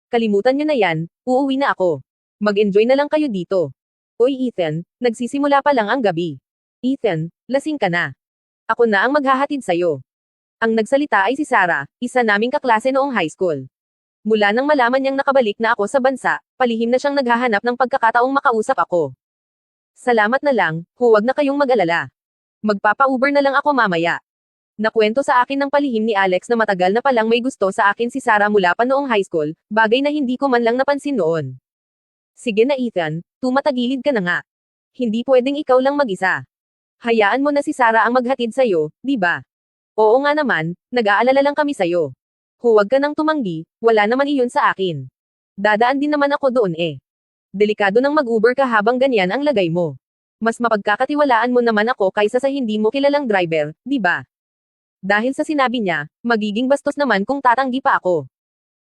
Kalimutan nyo na yan, uuwi na ako. Mag-enjoy na lang kayo dito. Uy Ethan, nagsisimula pa lang ang gabi. Ethan, lasing ka na. Ako na ang maghahatid sa'yo. Ang nagsalita ay si Sarah, isa naming kaklase noong high school. Mula nang malaman niyang nakabalik na ako sa bansa, palihim na siyang naghahanap ng pagkakataong makausap ako. Salamat na lang, huwag na kayong mag-alala. Magpapa-Uber na lang ako mamaya. Nakwento sa akin ng palihim ni Alex na matagal na palang may gusto sa akin si Sarah mula pa noong high school, bagay na hindi ko man lang napansin noon. Sige na Ethan, tumatagilid ka na nga. Hindi pwedeng ikaw lang mag-isa. Hayaan mo na si Sarah ang maghatid sa'yo, di ba? Oo nga naman, nag-aalala lang kami sa'yo. Huwag ka nang tumanggi, wala naman iyon sa akin. Dadaan din naman ako doon eh. Delikado nang mag-Uber ka habang ganyan ang lagay mo. Mas mapagkakatiwalaan mo naman ako kaysa sa hindi mo kilalang driver, di ba? Dahil sa sinabi niya, magiging bastos naman kung tatanggi pa ako.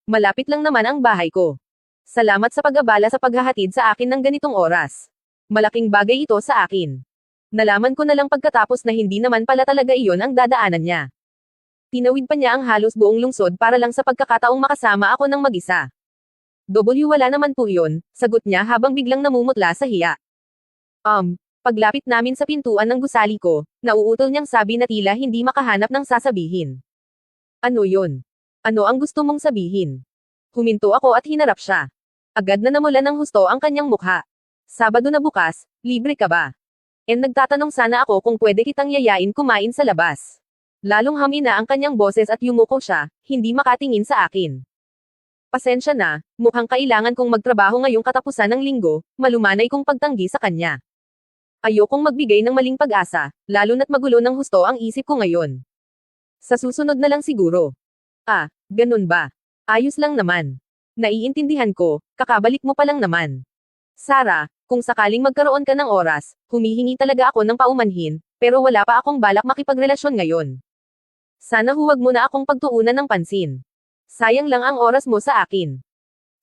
Malapit lang naman ang bahay ko. Salamat sa pag-abala sa paghahatid sa akin ng ganitong oras. Malaking bagay ito sa akin. Nalaman ko na lang pagkatapos na hindi naman pala talaga iyon ang dadaanan niya. Tinawid pa niya ang halos buong lungsod para lang sa pagkakataong makasama ako ng mag-isa. Wala naman po yun, sagot niya habang biglang namumutla sa hiya. Paglapit namin sa pintuan ng gusali ko, nauutol niyang sabi na tila hindi makahanap ng sasabihin. Ano yun? Ano ang gusto mong sabihin? Huminto ako at hinarap siya. Agad na namulan ng husto ang kanyang mukha. Sabado na bukas, libre ka ba? Nagtatanong sana ako kung pwede kitang yayain kumain sa labas. Lalong hamina ang kanyang boses at yumuko siya, hindi makatingin sa akin. Pasensya na, mukhang kailangan kong magtrabaho ngayong katapusan ng linggo, malumanay kong pagtanggi sa kanya. Ayokong magbigay ng maling pag-asa, lalo na't magulo ng husto ang isip ko ngayon. Sa susunod na lang siguro. Ganun ba? Ayos lang naman. Naiintindihan ko, kakabalik mo pa lang naman. Sarah, kung sakaling magkaroon ka ng oras, humihingi talaga ako ng paumanhin, pero wala pa akong balak makipagrelasyon ngayon. Sana huwag mo na akong pagtuunan ng pansin. Sayang lang ang oras mo sa akin.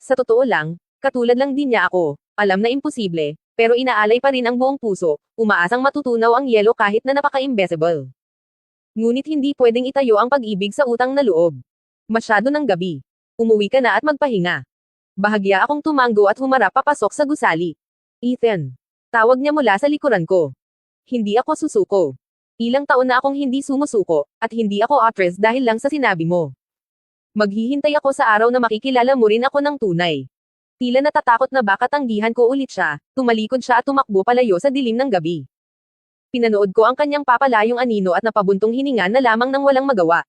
Sa totoo lang, katulad lang din niya ako, alam na imposible, pero inaalay pa rin ang buong puso, umaasang matutunaw ang yelo kahit na napaka-imbesible. Ngunit hindi pwedeng itayo ang pag-ibig sa utang na loob. Masyado ng gabi. Umuwi ka na at magpahinga. Bahagya akong tumanggo at humarap papasok sa gusali. Ethan. Tawag niya mula sa likuran ko. Hindi ako susuko. Ilang taon na akong hindi sumusuko, at hindi ako actress dahil lang sa sinabi mo. Maghihintay ako sa araw na makikilala mo rin ako ng tunay. Tila natatakot na baka tanggihan ko ulit siya, tumalikod siya at tumakbo palayo sa dilim ng gabi. Pinanood ko ang kanyang papalayong anino at napabuntong hininga na lamang nang walang magawa.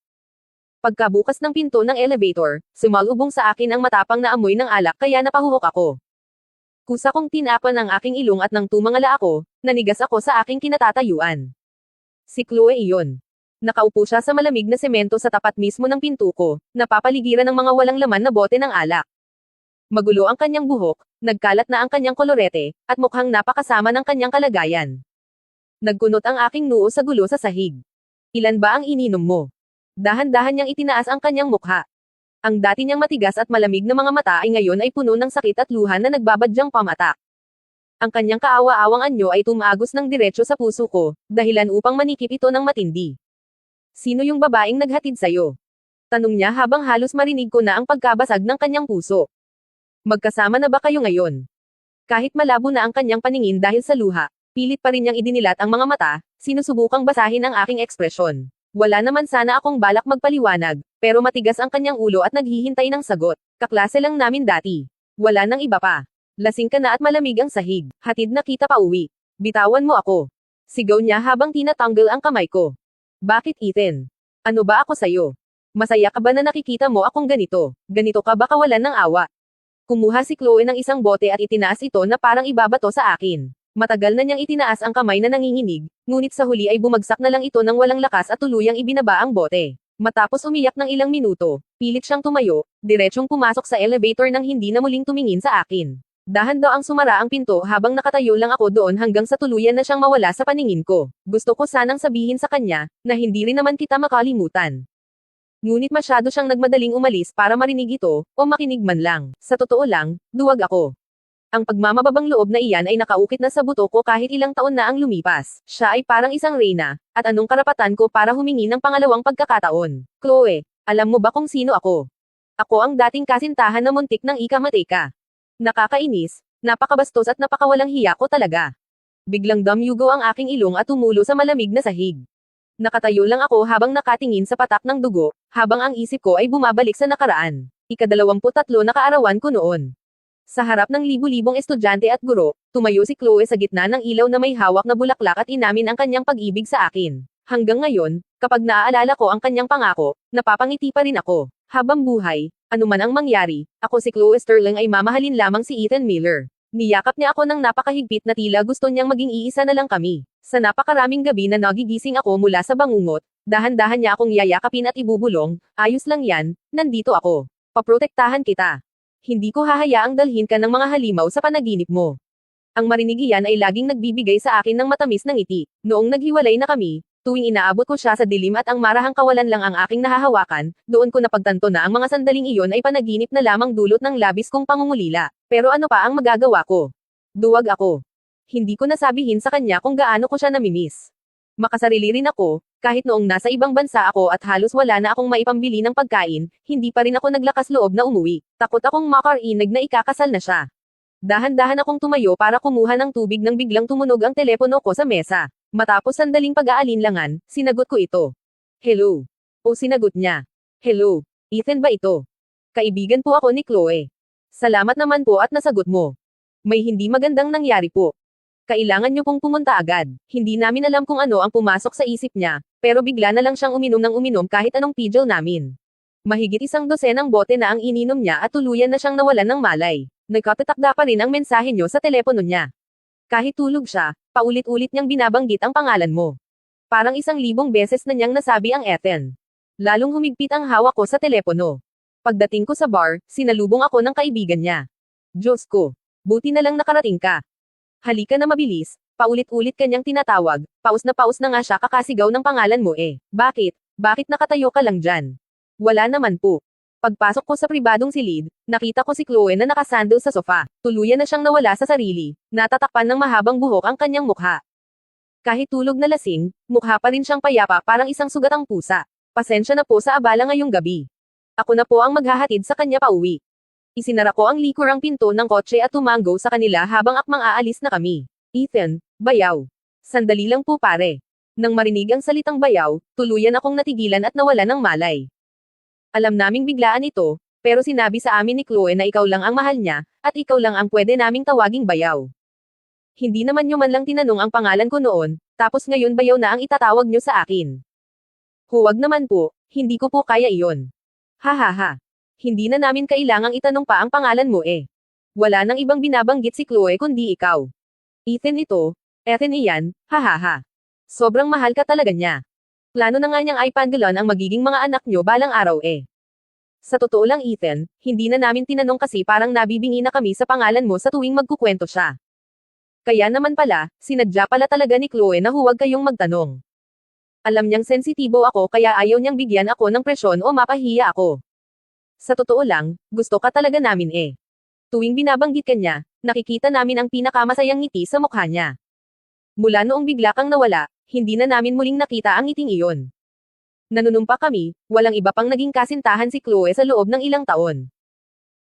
Pagkabukas ng pinto ng elevator, sumalubong sa akin ang matapang na amoy ng alak kaya napahuhok ako. Kusa kong tinapan ang aking ilong at nang tumangala ako, nanigas ako sa aking kinatatayuan. Si Chloe iyon. Nakaupo siya sa malamig na semento sa tapat mismo ng pinto ko, napapaligiran ng mga walang laman na bote ng alak. Magulo ang kanyang buhok, nagkalat na ang kanyang kolorete, at mukhang napakasama ng kanyang kalagayan. Nagkunot ang aking noo sa gulo sa sahig. Ilan ba ang ininom mo? Dahan-dahan niyang itinaas ang kanyang mukha. Ang dati niyang matigas at malamig na mga mata ay ngayon ay puno ng sakit at luha na nagbabadyang pamatak. Ang kanyang kaawa-awang anyo ay tumagos ng diretso sa puso ko, dahilan upang manikip ito ng matindi. Sino yung babaeng naghatid sa'yo? Tanong niya habang halos marinig ko na ang pagkabasag ng kanyang puso. Magkasama na ba kayo ngayon? Kahit malabo na ang kanyang paningin dahil sa luha, pilit pa rin niyang idinilat ang mga mata, sinusubukang basahin ang aking ekspresyon. Wala naman sana akong balak magpaliwanag, pero matigas ang kanyang ulo at naghihintay ng sagot. Kaklase lang namin dati. Wala nang iba pa. Lasing ka na at malamig ang sahig. Hatid na kita pa uwi. Bitawan mo ako. Sigaw niya habang tinatanggal ang kamay ko. Bakit Ethan? Ano ba ako sa'yo? Masaya ka ba na nakikita mo akong ganito? Ganito ka ba kawalan ng awa? Kumuha si Chloe ng isang bote at itinaas ito na parang ibabato sa akin. Matagal na niyang itinaas ang kamay na nanginginig, ngunit sa huli ay bumagsak na lang ito ng walang lakas at tuluyang ibinaba ang bote. Matapos umiyak ng ilang minuto, pilit siyang tumayo, diretsong pumasok sa elevator nang hindi na muling tumingin sa akin. Dahan daw ang sumara ang pinto habang nakatayo lang ako doon hanggang sa tuluyan na siyang mawala sa paningin ko. Gusto ko sanang sabihin sa kanya, na hindi rin naman kita makalimutan. Ngunit masyado siyang nagmadaling umalis para marinig ito, o makinig man lang. Sa totoo lang, duwag ako. Ang pagmamababang loob na iyan ay nakaukit na sa buto ko kahit ilang taon na ang lumipas. Siya ay parang isang reyna, at anong karapatan ko para humingi ng pangalawang pagkakataon? Chloe, alam mo ba kung sino ako? Ako ang dating kasintahan na muntik ng ikamatay ka. Nakakainis, napakabastos at napakawalang hiya ko talaga. Biglang damyugo ang aking ilong at tumulo sa malamig na sahig. Nakatayo lang ako habang nakatingin sa patak ng dugo, habang ang isip ko ay bumabalik sa nakaraan. Ika-23 na kaarawan ko noon. Sa harap ng libu-libong estudyante at guro, tumayo si Chloe sa gitna ng ilaw na may hawak na bulaklak at inamin ang kanyang pag-ibig sa akin. Hanggang ngayon, kapag naaalala ko ang kanyang pangako, napapangiti pa rin ako. Habang buhay, anuman ang mangyari, ako si Chloe Sterling ay mamahalin lamang si Ethan Miller. Niyakap niya ako ng napakahigpit na tila gusto niyang maging iisa na lang kami. Sa napakaraming gabi na nagigising ako mula sa bangungot, dahan-dahan niya akong yayakapin at ibubulong, ayos lang yan, nandito ako. Paprotektahan kita. Hindi ko hahayaang dalhin ka ng mga halimaw sa panaginip mo. Ang marinig iyan ay laging nagbibigay sa akin ng matamis na ngiti. Noong naghiwalay na kami, tuwing inaabot ko siya sa dilim at ang marahang kawalan lang ang aking nahahawakan, doon ko napagtanto na ang mga sandaling iyon ay panaginip na lamang dulot ng labis kong pangungulila. Pero ano pa ang magagawa ko? Duwag ako. Hindi ko nasabihin sa kanya kung gaano ko siya namimiss. Makasarili rin ako, kahit noong nasa ibang bansa ako at halos wala na akong maipambili ng pagkain, hindi pa rin ako naglakas loob na umuwi. Takot akong makarinig na ikakasal na siya. Dahan-dahan akong tumayo para kumuha ng tubig nang biglang tumunog ang telepono ko sa mesa. Matapos sandaling pag-aalinlangan, sinagot ko ito. Hello. O sinagot niya. Hello. Ethan ba ito? Kaibigan po ako ni Chloe. Salamat naman po at nasagot mo. May hindi magandang nangyari po. Kailangan niyo pong pumunta agad. Hindi namin alam kung ano ang pumasok sa isip niya, pero bigla na lang siyang uminom ng uminom kahit anong pidgel namin. Mahigit 12 dosenang bote na ang ininom niya at tuluyan na siyang nawalan ng malay. Nagkatatakda pa rin ang mensahe niyo sa telepono niya. Kahit tulog siya, paulit-ulit niyang binabanggit ang pangalan mo. Parang 1,000 beses na niyang nasabi ang Ethan. Lalong humigpit ang hawak ko sa telepono. Pagdating ko sa bar, sinalubong ako ng kaibigan niya. Diyos ko, buti na lang nakarating ka. Halika na mabilis, paulit-ulit kanyang tinatawag, paus na nga siya kakasigaw ng pangalan mo eh. Bakit? Bakit nakatayo ka lang dyan? Wala naman po. Pagpasok ko sa pribadong silid, nakita ko si Chloe na nakasandal sa sofa. Tuluyan na siyang nawala sa sarili, natatakpan ng mahabang buhok ang kanyang mukha. Kahit tulog na lasing, mukha pa rin siyang payapa parang isang sugatang pusa. Pasensya na po sa abala ngayong gabi. Ako na po ang maghahatid sa kanya pauwi. Isinara ko ang likurang pinto ng kotse at tumanggo sa kanila habang akmang aalis na kami. Ethan, bayaw. Sandali lang po pare. Nang marinig ang salitang bayaw, tuluyan akong natigilan at nawalan ng malay. Alam naming biglaan ito, pero sinabi sa amin ni Chloe na ikaw lang ang mahal niya, at ikaw lang ang pwede naming tawaging bayaw. Hindi naman niyo man lang tinanong ang pangalan ko noon, tapos ngayon bayaw na ang itatawag niyo sa akin. Huwag naman po, hindi ko po kaya iyon. Hahaha. Hindi na namin kailangang itanong pa ang pangalan mo eh. Wala nang ibang binabanggit si Chloe kundi ikaw. Ethan ito, Ethan iyan, hahaha. Sobrang mahal ka talaga niya. Plano na nga niyang ipanggalan ang magiging mga anak niyo balang araw eh. Sa totoo lang Ethan, hindi na namin tinanong kasi parang nabibingi na kami sa pangalan mo sa tuwing magkukwento siya. Kaya naman pala, sinadya pala talaga ni Chloe na huwag kayong magtanong. Alam niyang sensitibo ako kaya ayaw niyang bigyan ako ng presyon o mapahiya ako. Sa totoo lang, gusto ka talaga namin eh. Tuwing binabanggit ka niya, nakikita namin ang pinakamasayang ngiti sa mukha niya. Mula noong bigla kang nawala, hindi na namin muling nakita ang ngiting iyon. Nanunumpa kami, walang iba pang naging kasintahan si Chloe sa loob ng ilang taon.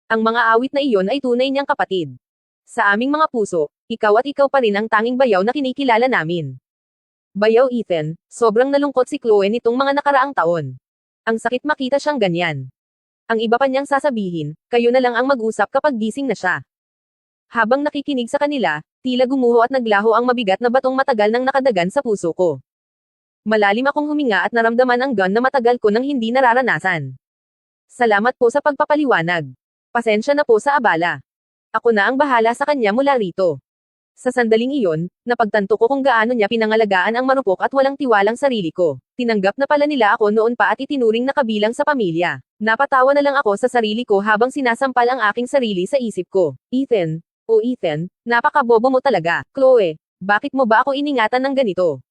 Ang mga awit na iyon ay tunay niyang kapatid. Sa aming mga puso, ikaw at ikaw pa rin ang tanging bayaw na kinikilala namin. Bayaw Ethan, sobrang nalungkot si Chloe nitong mga nakaraang taon. Ang sakit makita siyang ganyan. Ang iba pa niyang sasabihin, kayo na lang ang mag-usap kapag gising na siya. Habang nakikinig sa kanila, tila gumuho at naglaho ang mabigat na batong matagal nang nakadagan sa puso ko. Malalim akong huminga at naramdaman ang gun na matagal ko nang hindi nararanasan. Salamat po sa pagpapaliwanag. Pasensya na po sa abala. Ako na ang bahala sa kanya mula rito. Sa sandaling iyon, napagtanto ko kung gaano niya pinangalagaan ang marupok at walang tiwalang sarili ko. Tinanggap na pala nila ako noon pa at itinuring na kabilang sa pamilya. Napatawa na lang ako sa sarili ko habang sinasampal ang aking sarili sa isip ko. Ethan, o Ethan, napakabobo mo talaga. Chloe, bakit mo ba ako iningatan ng ganito?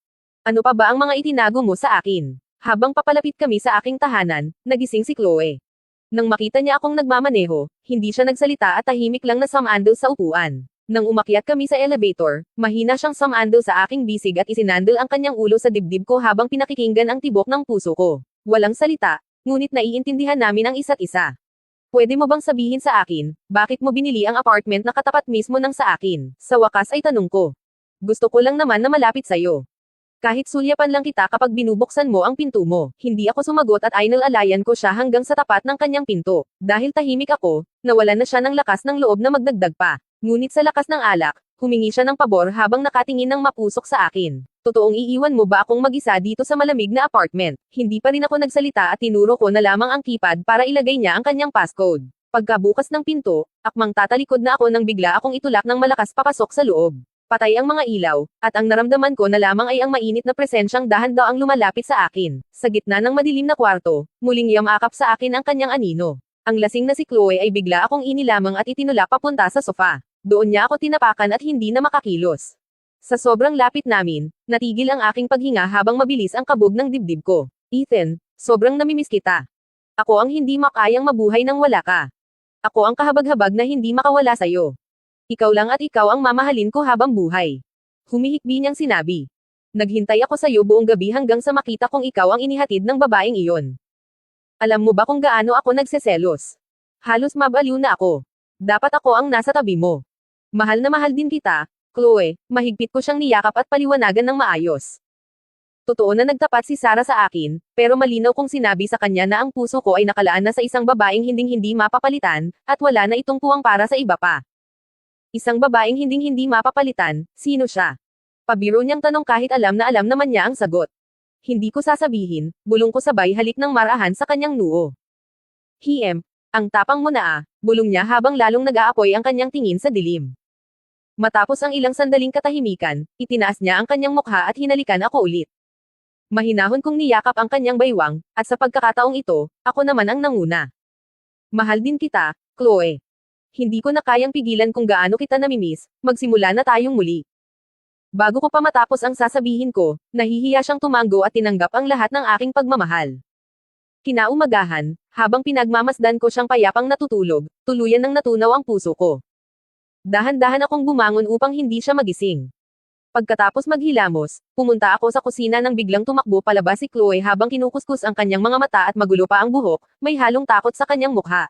Ano pa ba ang mga itinago mo sa akin? Habang papalapit kami sa aking tahanan, nagising si Chloe. Nang makita niya akong nagmamaneho, hindi siya nagsalita at tahimik lang na sumandal sa upuan. Nang umakyat kami sa elevator, mahina siyang sumandal sa aking bisig at isinandal ang kanyang ulo sa dibdib ko habang pinakikinggan ang tibok ng puso ko. Walang salita, ngunit naiintindihan namin ang isa't isa. Pwede mo bang sabihin sa akin, bakit mo binili ang apartment na katapat mismo ng sa akin? Sa wakas ay tanong ko. Gusto ko lang naman na malapit sa'yo. Kahit sulyapan lang kita kapag binubuksan mo ang pinto mo. Hindi ako sumagot at inalalayan ko siya hanggang sa tapat ng kanyang pinto. Dahil tahimik ako, nawalan na siya ng lakas ng loob na magdagdag pa. Ngunit sa lakas ng alak, humingi siya ng pabor habang nakatingin ng mapusok sa akin. Totoong iiwan mo ba akong mag-isa dito sa malamig na apartment? Hindi pa rin ako nagsalita at tinuro ko na lamang ang keypad para ilagay niya ang kanyang passcode. Pagkabukas ng pinto, akmang tatalikod na ako nang bigla akong itulak ng malakas papasok sa loob. Patay ang mga ilaw, at ang naramdaman ko na lamang ay ang mainit na presensyang dahan-daang lumalapit sa akin. Sa gitna ng madilim na kwarto, muling yamakap sa akin ang kanyang anino. Ang lasing na si Chloe ay bigla akong inilamang at itinulak papunta sa sofa. Doon niya ako tinapakan at hindi na makakilos. Sa sobrang lapit namin, natigil ang aking paghinga habang mabilis ang kabog ng dibdib ko. Ethan, sobrang namimiss kita. Ako ang hindi makayang mabuhay nang wala ka. Ako ang kahabag-habag na hindi makawala sa'yo. Ikaw lang at ikaw ang mamahalin ko habang buhay. Humihikbi niyang sinabi. Naghintay ako sa iyo buong gabi hanggang sa makita kong ikaw ang inihatid ng babaeng iyon. Alam mo ba kung gaano ako nagseselos? Halos mabaliw na ako. Dapat ako ang nasa tabi mo. Mahal na mahal din kita, Chloe. Mahigpit ko siyang niyakap at paliwanagan ng maayos. Totoo na nagtapat si Sarah sa akin, pero malinaw kong sinabi sa kanya na ang puso ko ay nakalaan na sa isang babaeng hinding-hindi mapapalitan, at wala na itong puwang para sa iba pa. Isang babaeng hinding-hindi mapapalitan, sino siya? Pabiro niyang tanong kahit alam naman niya ang sagot. Hindi ko sasabihin, bulong ko sabay halik ng marahan sa kanyang noo. Ang tapang mo na bulong niya habang lalong nag-aapoy ang kanyang tingin sa dilim. Matapos ang ilang sandaling katahimikan, itinaas niya ang kanyang mukha at hinalikan ako ulit. Mahinahon kong niyakap ang kanyang baywang, at sa pagkakataong ito, ako naman ang nanguna. Mahal din kita, Chloe. Hindi ko na kayang pigilan kung gaano kita namimiss, magsimula na tayong muli. Bago ko pa matapos ang sasabihin ko, nahihiya siyang tumango at tinanggap ang lahat ng aking pagmamahal. Kinaumagahan, habang pinagmamasdan ko siyang payapang natutulog, tuluyan nang natunaw ang puso ko. Dahan-dahan akong bumangon upang hindi siya magising. Pagkatapos maghilamos, pumunta ako sa kusina nang biglang tumakbo palabas si Chloe habang kinukuskus ang kanyang mga mata at magulo pa ang buhok, may halong takot sa kanyang mukha.